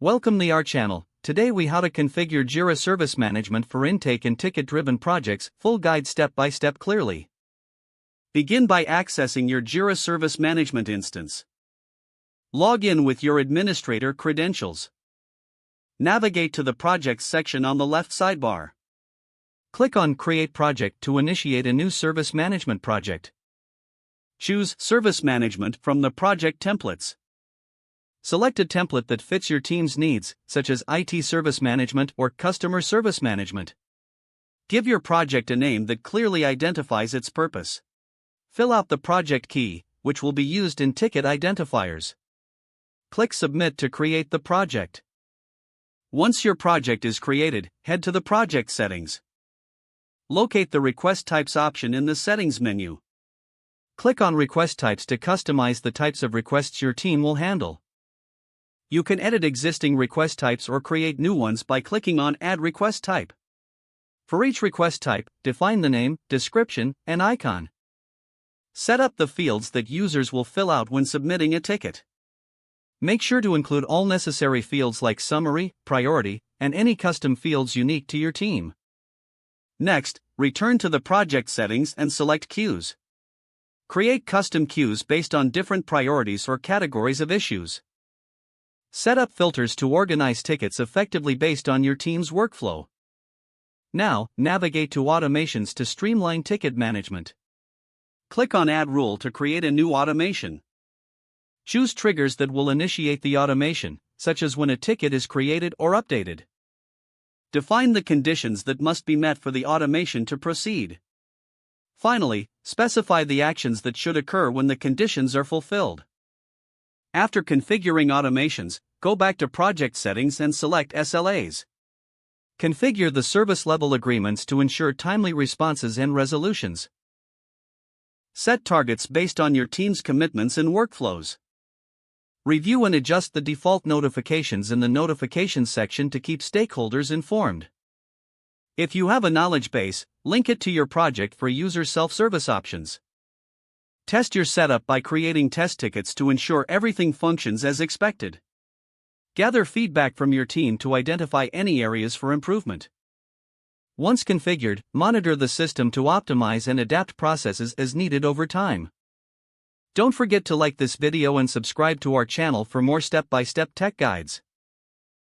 Welcome to our channel. Today we how to configure Jira Service Management for intake and ticket-driven projects, full guide step by step clearly. Begin by accessing your Jira Service Management instance. Log in with your administrator credentials. Navigate to the Projects section on the left sidebar. Click on Create Project to initiate a new service management project. Choose Service Management from the project templates. Select a template that fits your team's needs, such as IT Service Management or Customer Service Management. Give your project a name that clearly identifies its purpose. Fill out the project key, which will be used in ticket identifiers. Click Submit to create the project. Once your project is created, head to the Project Settings. Locate the Request Types option in the Settings menu. Click on Request Types to customize the types of requests your team will handle. You can edit existing request types or create new ones by clicking on Add Request Type. For each request type, define the name, description, and icon. Set up the fields that users will fill out when submitting a ticket. Make sure to include all necessary fields like summary, priority, and any custom fields unique to your team. Next, return to the project settings and select queues. Create custom queues based on different priorities or categories of issues. Set up filters to organize tickets effectively based on your team's workflow. Now, navigate to Automations to streamline ticket management. Click on Add Rule to create a new automation. Choose triggers that will initiate the automation, such as when a ticket is created or updated. Define the conditions that must be met for the automation to proceed. Finally, specify the actions that should occur when the conditions are fulfilled. After configuring automations, go back to Project Settings and select SLAs. Configure the service level agreements to ensure timely responses and resolutions. Set targets based on your team's commitments and workflows. Review and adjust the default notifications in the Notifications section to keep stakeholders informed. If you have a knowledge base, link it to your project for user self-service options. Test your setup by creating test tickets to ensure everything functions as expected. Gather feedback from your team to identify any areas for improvement. Once configured, monitor the system to optimize and adapt processes as needed over time. Don't forget to like this video and subscribe to our channel for more step-by-step tech guides.